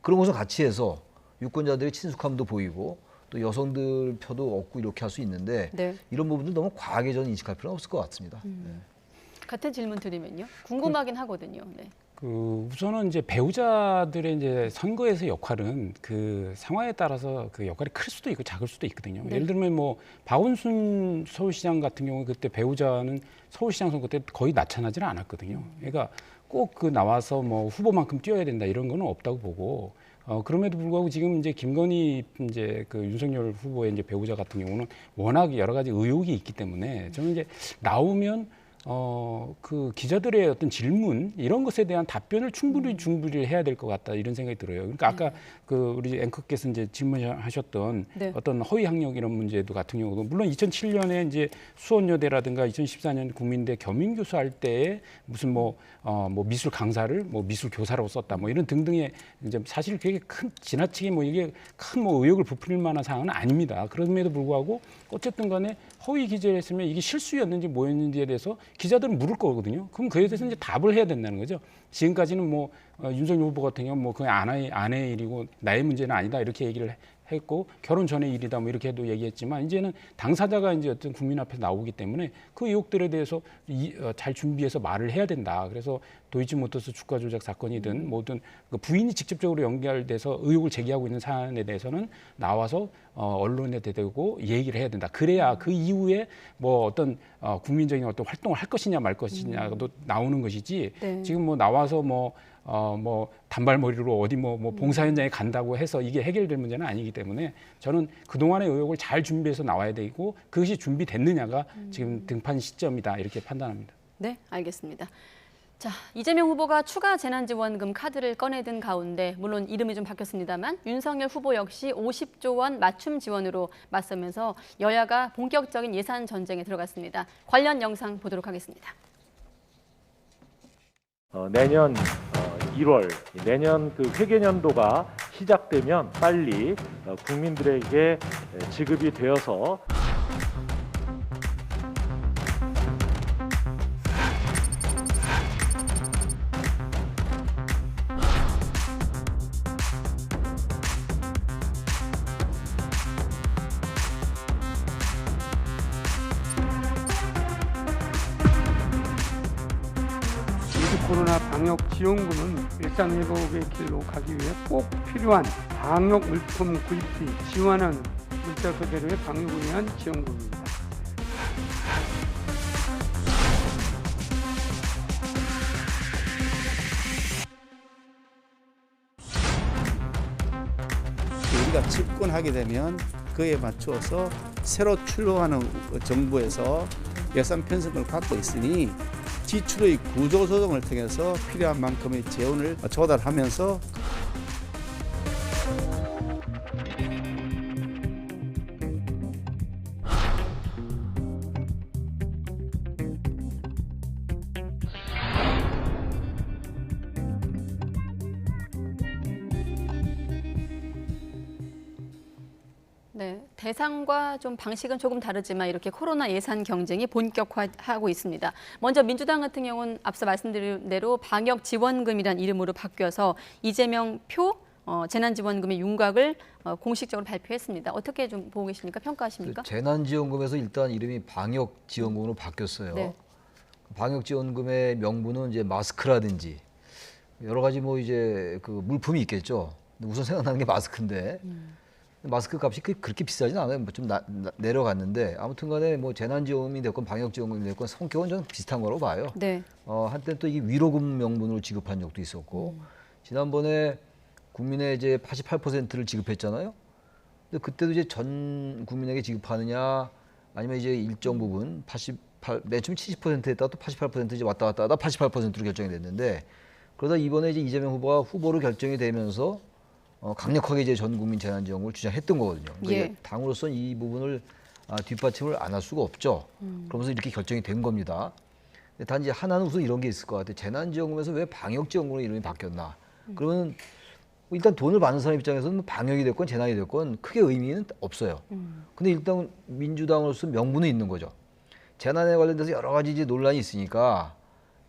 그런 것을 같이 해서 유권자들의 친숙함도 보이고 또 여성들 표도 얻고 이렇게 할 수 있는데 네. 이런 부분도 너무 과하게 저는 인식할 필요는 없을 것 같습니다. 같은 질문 드리면요. 궁금하긴 하거든요. 네. 우선은 이제 배우자들의 이제 선거에서 역할은 그 상황에 따라서 그 역할이 클 수도 있고 작을 수도 있거든요. 네. 예를 들면 뭐 박원순 서울시장 같은 경우 그때 배우자는 서울시장 선거 때 거의 나타나지는 않았거든요. 그러니까 꼭 그 나와서 뭐 후보만큼 뛰어야 된다 이런 거는 없다고 보고 그럼에도 불구하고 지금 이제 김건희 이제 그 윤석열 후보의 이제 배우자 같은 경우는 워낙 여러 가지 의혹이 있기 때문에 저는 이제 나오면 그 기자들의 어떤 질문 이런 것에 대한 답변을 충분히 해야 될 것 같다 이런 생각이 들어요. 그러니까 아까 그 우리 앵커께서 이제 질문하셨던 네. 어떤 허위 학력 이런 문제도 같은 경우도 물론 2007년에 이제 수원여대라든가 2014년 국민대 겸임교수 할 때에 무슨 뭐 미술 강사를 뭐 미술 교사라고 썼다 뭐 이런 등등의 이제 사실 그게 큰 지나치게 뭐 이게 큰 뭐 의혹을 부풀릴 만한 사항은 아닙니다. 그럼에도 불구하고 어쨌든 간에 허위 기재를 했으면 이게 실수였는지 뭐였는지에 대해서 기자들은 물을 거거든요. 그럼 그에 대해서 이제 답을 해야 된다는 거죠. 지금까지는 뭐 윤석열 후보 같은 경우 뭐 그냥 아내의 일이고 나의 문제는 아니다 이렇게 얘기를 했고 결혼 전의 일이다 뭐 이렇게도 얘기했지만 이제는 당사자가 이제 어떤 국민 앞에 나오기 때문에 그 의혹들에 대해서 잘 준비해서 말을 해야 된다. 그래서 도이치모터스 주가 조작 사건이든 뭐든 그 부인이 직접적으로 연결돼서 의혹을 제기하고 있는 사안에 대해서는 나와서 언론에 대고 얘기를 해야 된다. 그래야 그 이후에 뭐 어떤 국민적인 어떤 활동을 할 것이냐 말 것이냐도 나오는 것이지. 네. 지금 뭐 나와서 뭐 단발머리로 어디 뭐 봉사 현장에 간다고 해서 이게 해결될 문제는 아니기 때문에 저는 그동안의 의혹을 잘 준비해서 나와야 되고 그것이 준비됐느냐가 지금 등판 시점이다 이렇게 판단합니다. 네, 알겠습니다. 자, 이재명 후보가 추가 재난지원금 카드를 꺼내든 가운데 물론 이름이 좀 바뀌었습니다만 윤석열 후보 역시 50조 원 맞춤 지원으로 맞서면서 여야가 본격적인 예산 전쟁에 들어갔습니다. 관련 영상 보도록 하겠습니다. 내년 1월 내년 그 회계년도가 시작되면 빨리 국민들에게 지급이 되어서 코로나 방역 지원금은 일상 회복의 길로 가기 위해 꼭 필요한 방역 물품 구입 시 지원하는 문자 그대로의 방역을 위한 지원금입니다. 우리가 집권하게 되면 그에 맞추어서 새로 출범하는 정부에서 예산 편성을 갖고 있으니 지출의 구조 조정을 통해서 필요한 만큼의 재원을 조달하면서 네, 대상과 좀 방식은 조금 다르지만 이렇게 코로나 예산 경쟁이 본격화하고 있습니다. 먼저 민주당 같은 경우는 앞서 말씀드린 대로 방역 지원금이란 이름으로 바뀌어서 이재명 표 재난지원금의 윤곽을 공식적으로 발표했습니다. 어떻게 좀 보고 계십니까? 평가하십니까? 그 재난지원금에서 일단 이름이 방역지원금으로 바뀌었어요. 네. 방역지원금의 명분은 이제 마스크라든지 여러 가지 뭐 이제 그 물품이 있겠죠. 근데 우선 생각나는 게 마스크인데 마스크 값이 그렇게 비싸진 않아요. 뭐좀 내려갔는데 아무튼간에 뭐 재난지원금이 됐건 방역지원금이 됐건 성격은 좀 비슷한 거라고 봐요. 네. 한때 또 이게 위로금 명분으로 지급한 적도 있었고 지난번에 국민의 이제 88%를 지급했잖아요. 근데 그때도 이제 전 국민에게 지급하느냐 아니면 이제 일정 부분 맨 처음 70% 했다가 또 88% 이제 왔다 갔다 하다 88%로 결정이 됐는데 그러다 이번에 이제 이재명 후보가 후보로 결정이 되면서 강력하게 이제 전 국민 재난지원금을 주장했던 거거든요. 그러니까 예. 이게 당으로서는 이 부분을 뒷받침을 안 할 수가 없죠. 그러면서 이렇게 결정이 된 겁니다. 근데 단지 하나는 우선 이런 게 있을 것 같아요. 재난지원금에서 왜 방역지원금으로 이름이 바뀌었나? 그러면 일단 돈을 받는 사람 입장에서는 뭐 방역이 됐건 재난이 됐건 크게 의미는 없어요. 근데 일단 민주당으로서 명분은 있는 거죠. 재난에 관련돼서 여러 가지 이제 논란이 있으니까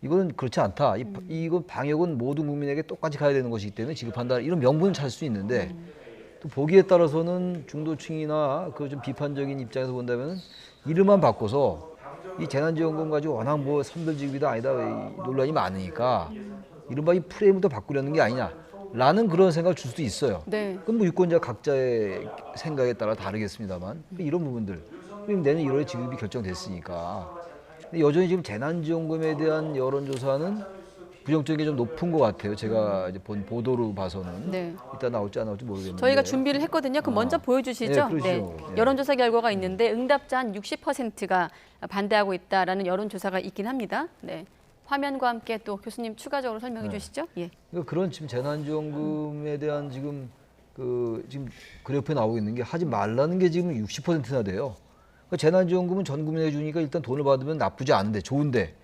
이거는 그렇지 않다. 이거 방역은 모든 국민에게 똑같이 가야 되는 것이기 때문에 지급한다. 이런 명분을 찾을 수 있는데 또 보기에 따라서는 중도층이나 그 좀 비판적인 입장에서 본다면 이름만 바꿔서 이 재난지원금 가지고 워낙 뭐 선별 지급이다 아니다 논란이 많으니까 이른바 이 프레임을 더 바꾸려는 게 아니냐라는 그런 생각을 줄 수도 있어요. 네. 그건 뭐 유권자 각자의 생각에 따라 다르겠습니다만 이런 부분들 내년 1월에 지급이 결정됐으니까 근데 여전히 지금 재난지원금에 대한 여론조사는 부정적인 게 좀 높은 것 같아요. 제가 이제 본 보도로 봐서는 네. 이따 나올지 안 나올지 모르겠는데 저희가 준비를 했거든요. 그럼 먼저 보여주시죠. 네, 그러시죠. 네. 여론조사 결과가 있는데 응답자 한 60%가 반대하고 있다라는 여론조사가 있긴 합니다. 네. 화면과 함께 또 교수님 추가적으로 설명해 주시죠. 예. 그러니까 그런 지금 재난지원금에 대한 지금 지금 그래프에 나오고 있는 게 하지 말라는 게 지금 60%나 돼요. 그러니까 재난지원금은 전 국민에게 주니까 일단 돈을 받으면 나쁘지 않은데 좋은데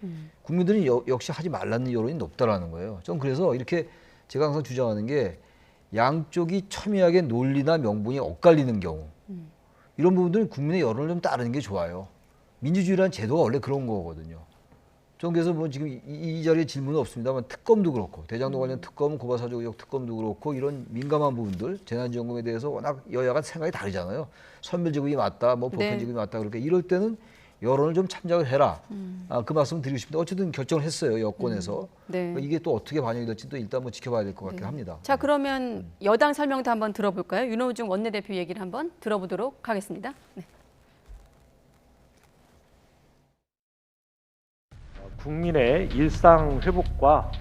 국민들은 역시 하지 말라는 여론이 높다라는 거예요. 전 그래서 이렇게 제가 항상 주장하는 게 양쪽이 첨예하게 논리나 명분이 엇갈리는 경우 이런 부분들은 국민의 여론을 좀 따르는 게 좋아요. 민주주의라는 제도가 원래 그런 거거든요. 전 그래서 뭐 지금 이 자리에 질문은 없습니다만 특검도 그렇고 대장동 관련 특검, 고발사주 의혹 특검도 그렇고 이런 민감한 부분들 재난지원금에 대해서 워낙 여야가 생각이 다르잖아요. 선별지급이 맞다, 뭐 보편지급이 맞다 그러니까 이럴 때는 여론을 좀 참작을 해라. 그 말씀 드리고 싶은데 어쨌든 결정을 했어요 여권에서. 네. 그러니까 이게 또 어떻게 반영이 될지 또 일단 뭐 지켜봐야 될 것 같긴 합니다. 자, 그러면 여당 설명도 한번 들어볼까요? 윤호중 원내대표 얘기를 한번 들어보도록 하겠습니다. 네. 국민의 일상 회복과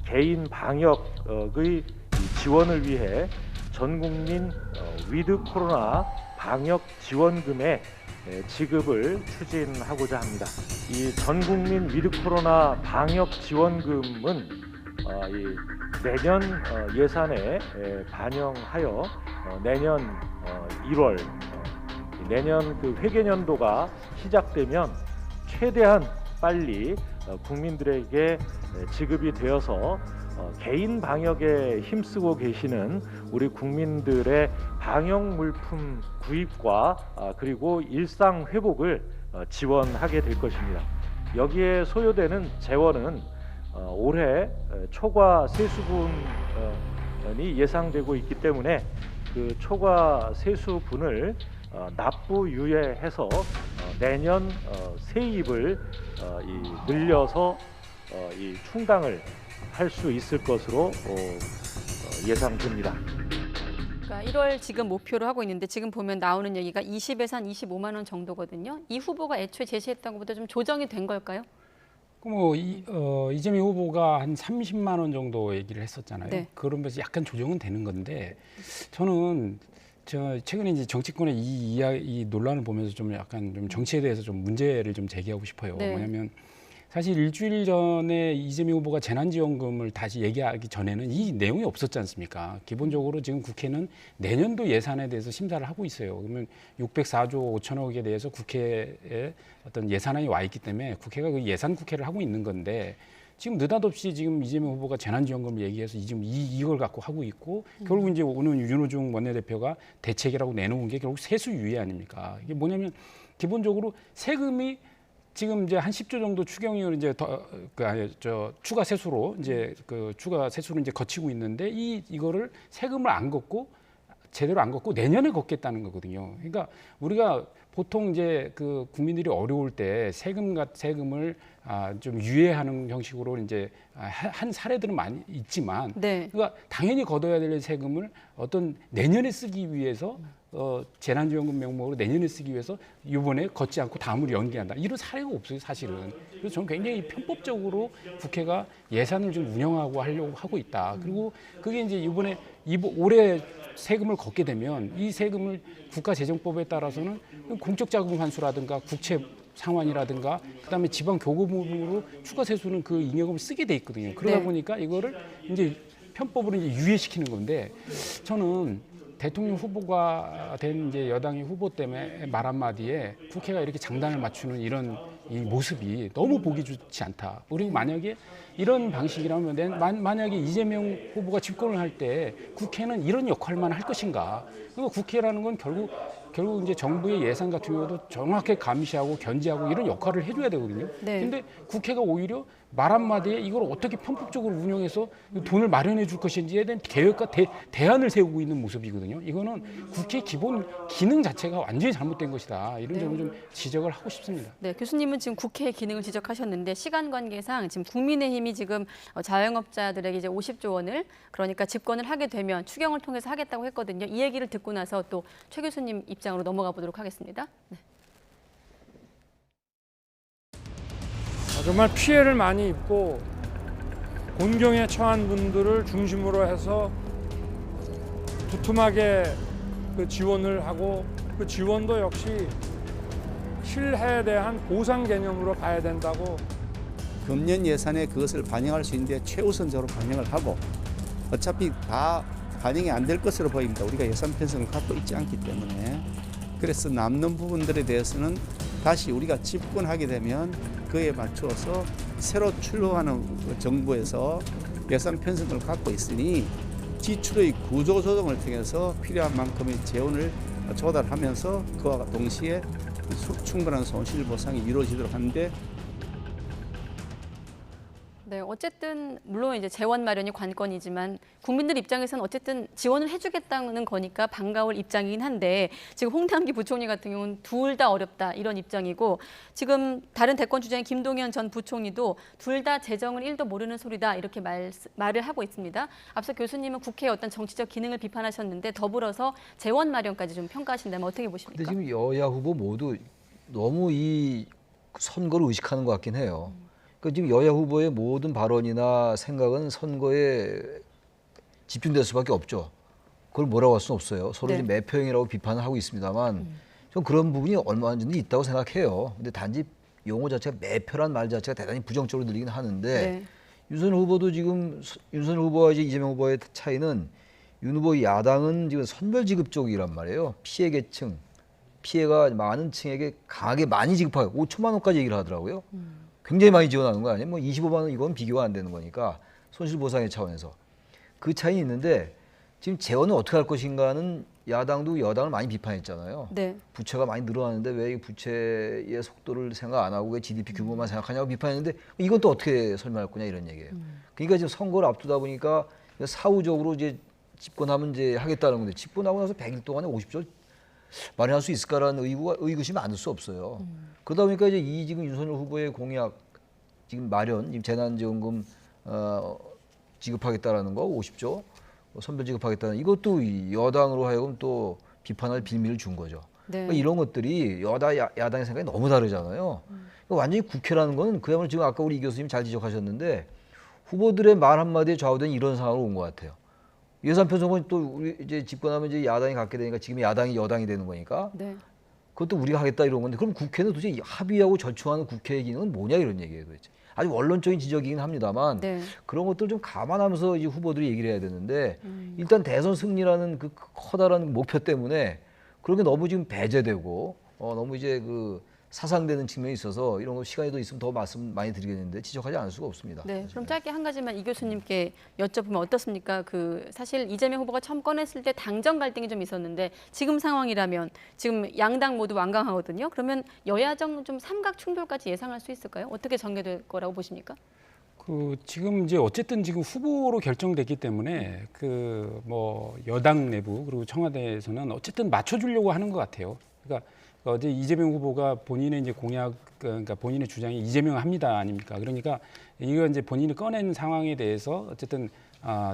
개인 방역의 지원을 위해 전 국민 위드 코로나 방역 지원금의 지급을 추진하고자 합니다. 이 전 국민 위드 코로나 방역 지원금은 내년 예산에 반영하여 내년 1월 내년 그 회계년도가 시작되면 최대한 빨리 국민들에게 지급이 되어서 개인 방역에 힘쓰고 계시는 우리 국민들의 방역 물품 구입과 그리고 일상 회복을 지원하게 될 것입니다. 여기에 소요되는 재원은 올해 초과 세수분이 예상되고 있기 때문에 그 초과 세수분을 납부 유예해서 내년 세입을 늘려서 이 충당을 할 수 있을 것으로 예상됩니다. 그러니까 1월 지금 목표로 하고 있는데 지금 보면 나오는 얘기가 20에서 한 25만 원 정도거든요. 이 후보가 애초에 제시했던 것보다 좀 조정이 된 걸까요? 이재명 후보가 한 30만 원 정도 얘기를 했었잖아요. 네. 그러면서 약간 조정은 되는 건데 저는 최근에 이제 정치권의 이 논란을 보면서 좀 약간 좀 정치에 대해서 좀 문제를 좀 제기하고 싶어요. 네. 뭐냐면 사실 일주일 전에 이재명 후보가 재난지원금을 다시 얘기하기 전에는 이 내용이 없었지 않습니까? 기본적으로 지금 국회는 내년도 예산에 대해서 심사를 하고 있어요. 그러면 604조 5천억에 대해서 국회에 어떤 예산안이 와 있기 때문에 국회가 그 예산 국회를 하고 있는 건데 지금 느닷없이 지금 이재명 후보가 재난지원금을 얘기해서 지금 이걸 갖고 하고 있고 결국 이제 오늘 윤호중 원내대표가 대책이라고 내놓은 게 결국 세수 유예 아닙니까? 이게 뭐냐면 기본적으로 세금이 지금 이제 한 10조 정도 추경을 이제 추가 세수로 이제 추가 세수를 이제 거치고 있는데 이거를 세금을 안 걷고 제대로 안 걷고 내년에 걷겠다는 거거든요. 그러니까 우리가 보통 이제 국민들이 어려울 때 세금을 좀 유예하는 형식으로 이제 한 사례들은 많이 있지만, 네. 그러니까 당연히 걷어야 될 세금을 어떤 내년에 쓰기 위해서 재난지원금 명목으로 내년에 쓰기 위해서 이번에 걷지 않고 다음으로 연기한다. 이런 사례가 없어요, 사실은. 그래서 저는 굉장히 편법적으로 국회가 예산을 좀 운영하고 하려고 하고 있다. 그리고 그게 이제 올해 세금을 걷게 되면 이 세금을 국가재정법에 따라서는 공적자금 환수라든가 국채 상환이라든가 그다음에 지방 교부금으로 추가 세수는 그 잉여금을 쓰게 돼 있거든요. 그러다 네. 보니까 이거를 이제 편법으로 이제 유예시키는 건데, 저는 대통령 후보가 된 이제 여당의 후보 때문에 말 한마디에 국회가 이렇게 장단을 맞추는 이런 이 모습이 너무 보기 좋지 않다. 그리고 만약에 이런 방식이라면 만약에 이재명 후보가 집권을 할 때 국회는 이런 역할만 할 것인가? 그리고 국회라는 건 결국 이제 정부의 예산 같은 경우도 정확하게 감시하고 견제하고 이런 역할을 해줘야 되거든요. 네. 근데 국회가 오히려 말 한마디에 이걸 어떻게 편법적으로 운영해서 돈을 마련해 줄 것인지에 대한 계획과 대안을 세우고 있는 모습이거든요. 이거는 국회 기본 기능 자체가 완전히 잘못된 것이다. 이런 점을 좀 지적을 하고 싶습니다. 네, 교수님은 지금 국회의 기능을 지적하셨는데 시간 관계상 지금 국민의힘이 지금 자영업자들에게 이제 50조 원을 그러니까 집권을 하게 되면 추경을 통해서 하겠다고 했거든요. 이 얘기를 듣고 나서 또 최 교수님 입장으로 넘어가 보도록 하겠습니다. 네. 정말 피해를 많이 입고 곤경에 처한 분들을 중심으로 해서 두툼하게 지원을 하고 그 지원도 역시 실해에 대한 보상 개념으로 가야 된다고. 금년 예산에 그것을 반영할 수 있는데 최우선적으로 반영을 하고, 어차피 다 반영이 안 될 것으로 보입니다. 우리가 예산 편성을 갖고 있지 않기 때문에. 그래서 남는 부분들에 대해서는 다시 우리가 집권하게 되면 그에 맞추어서 새로 출범하는 정부에서 예산 편성을 갖고 있으니 지출의 구조 조정을 통해서 필요한 만큼의 재원을 조달하면서 그와 동시에 충분한 손실 보상이 이루어지도록 하는데. 네, 어쨌든 물론 이제 재원 마련이 관건이지만 국민들 입장에서는 어쨌든 지원을 해주겠다는 거니까 반가울 입장이긴 한데 지금 홍남기 부총리 같은 경우는 둘 다 어렵다 이런 입장이고 지금 다른 대권 주자인 김동연 전 부총리도 둘 다 재정을 1도 모르는 소리다 이렇게 말을 하고 있습니다. 앞서 교수님은 국회의 어떤 정치적 기능을 비판하셨는데 더불어서 재원 마련까지 좀 평가하신다면 어떻게 보십니까? 근데 지금 여야 후보 모두 너무 이 선거를 의식하는 것 같긴 해요. 지금 여야 후보의 모든 발언이나 생각은 선거에 집중될 수밖에 없죠. 그걸 뭐라고 할 수는 없어요. 서로 네. 지금 매표행이라고 비판을 하고 있습니다만 전 그런 부분이 얼마든지 있다고 생각해요. 근데 단지 용어 자체가 매표란 말 자체가 대단히 부정적으로 들리긴 하는데 네. 윤석열 후보도 지금 윤석열 후보와 이제 이재명 후보의 차이는 윤 후보 야당은 지금 선별지급 쪽이란 말이에요. 피해 계층, 피해가 많은 층에게 강하게 많이 지급하고 5천만 원까지 얘기를 하더라고요. 굉장히 많이 지원하는 거 아니에요? 뭐 25만 원 이건 비교가 안 되는 거니까 손실보상의 차원에서 그 차이는 있는데 지금 재원을 어떻게 할 것인가는 야당도 여당을 많이 비판했잖아요. 네. 부채가 많이 늘어나는데 왜 이 부채의 속도를 생각 안 하고 왜 GDP 규모만 생각하냐고 비판했는데 이건 또 어떻게 설명할 거냐 이런 얘기예요. 그러니까 지금 선거를 앞두다 보니까 사후적으로 이제 집권하면 이제 하겠다는 건데 집권하고 나서 100일 동안에 50조 마련할 수 있을까라는 의구심이 않을 수 없어요. 그러다 보니까 이제 이 지금 윤석열 후보의 공약 지금 마련, 지금 재난지원금 지급하겠다라는 거 50조 선별 지급하겠다는 이것도 여당으로 하여금 또 비판할 빌미를 준 거죠. 네. 그러니까 이런 것들이 야당의 생각이 너무 다르잖아요. 그러니까 완전히 국회라는 거는 그야말로 지금 아까 우리 이 교수님 잘 지적하셨는데 후보들의 말 한마디에 좌우된 이런 상황으로 온 것 같아요. 예산 편성은 또 우리 이제 집권하면 이제 야당이 갖게 되니까 지금 야당이 여당이 되는 거니까 네. 그것도 우리가 하겠다 이런 건데 그럼 국회는 도대체 합의하고 절충하는 국회의 기능은 뭐냐 이런 얘기예요 도대체. 아주 원론적인 지적이긴 합니다만 네. 그런 것들 좀 감안하면서 이제 후보들이 얘기를 해야 되는데 일단 대선 승리라는 그 커다란 목표 때문에 그런 게 너무 지금 배제되고 너무 이제 그 사상되는 측면이 있어서 이런 거 시간이 더 있으면 더 말씀 많이 드리겠는데 지적하지 않을 수가 없습니다. 네, 그럼 짧게 한 가지만 이 교수님께 여쭤보면 어떻습니까? 그 사실 이재명 후보가 처음 꺼냈을 때 당정 갈등이 좀 있었는데 지금 상황이라면 지금 양당 모두 완강하거든요. 그러면 여야정 좀 삼각 충돌까지 예상할 수 있을까요? 어떻게 전개될 거라고 보십니까? 그 지금 이제 어쨌든 지금 후보로 결정됐기 때문에 그 뭐 여당 내부 그리고 청와대에서는 어쨌든 맞춰주려고 하는 것 같아요. 그러니까 어제 이재명 후보가 본인의 이제 공약 그러니까 본인의 주장이 이재명 합니다 아닙니까? 그러니까 이거 이제 본인이 꺼낸 상황에 대해서 어쨌든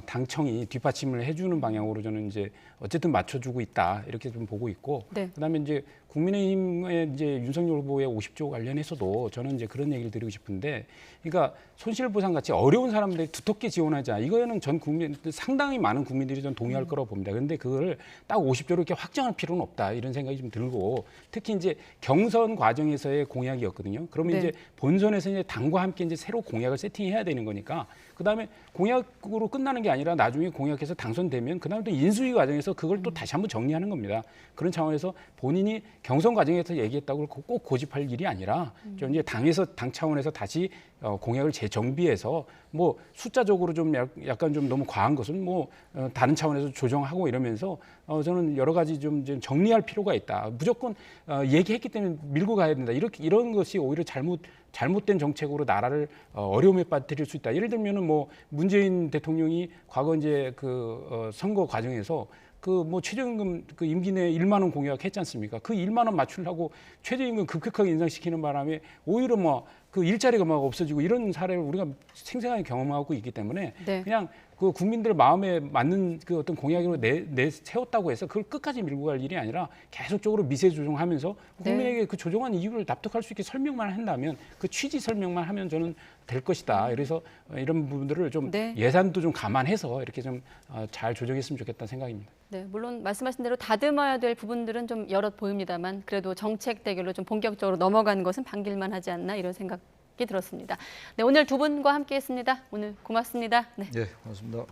당청이 뒷받침을 해주는 방향으로 저는 이제 어쨌든 맞춰주고 있다 이렇게 좀 보고 있고 네. 그다음에 이제 국민의힘의 이제 윤석열 후보의 50조 관련해서도 저는 이제 그런 얘기를 드리고 싶은데 그러니까 손실보상 같이 어려운 사람들이 두텁게 지원하자 이거는 전 국민 상당히 많은 국민들이 전 동의할 거라고 봅니다. 그런데 그걸 딱 50조로 이렇게 확정할 필요는 없다 이런 생각이 좀 들고 특히 이제 경선 과정에서의 공약이었거든요. 그러면 네. 이제 본선에서 이제 당과 함께 이제 새로 공약을 세팅해야 되는 거니까 그다음에 공약으로 끝나는 게 아니라 나중에 공약해서 당선되면 그다음에 또 인수위 과정에서 그걸 또 다시 한번 정리하는 겁니다. 그런 차원에서 본인이 경선 과정에서 얘기했다고 꼭 고집할 일이 아니라 좀 이제 당 차원에서 다시 공약을 재정비해서 뭐 숫자적으로 좀 약간 좀 너무 과한 것은 뭐 다른 차원에서 조정하고 이러면서 저는 여러 가지 좀 정리할 필요가 있다. 무조건 얘기했기 때문에 밀고 가야 된다. 이런 것이 오히려 잘못된 정책으로 나라를 어려움에 빠뜨릴 수 있다. 예를 들면은 뭐 문재인 대통령이 과거 이제 그 선거 과정에서 그 뭐 최저임금 그 임기 내에 1만 원 공약했지 않습니까? 그 1만 원 맞추려고 최저임금 급격하게 인상시키는 바람에 오히려 뭐 그 일자리가 막 없어지고 이런 사례를 우리가 생생하게 경험하고 있기 때문에 네. 그냥 그 국민들 마음에 맞는 그 어떤 공약으로 세웠다고 해서 그걸 끝까지 밀고 갈 일이 아니라 계속적으로 미세 조정하면서 국민에게 그 조정한 이유를 납득할 수 있게 설명만 한다면 그 취지 설명만 하면 저는 될 것이다. 그래서 이런 부분들을 좀 네. 예산도 좀 감안해서 이렇게 좀 잘 조정했으면 좋겠다는 생각입니다. 네, 물론 말씀하신 대로 다듬어야 될 부분들은 좀 여럿 보입니다만 그래도 정책 대결로 좀 본격적으로 넘어가는 것은 반길만 하지 않나 이런 생각이 들었습니다. 네, 오늘 두 분과 함께했습니다. 오늘 고맙습니다. 네. 네, 고맙습니다.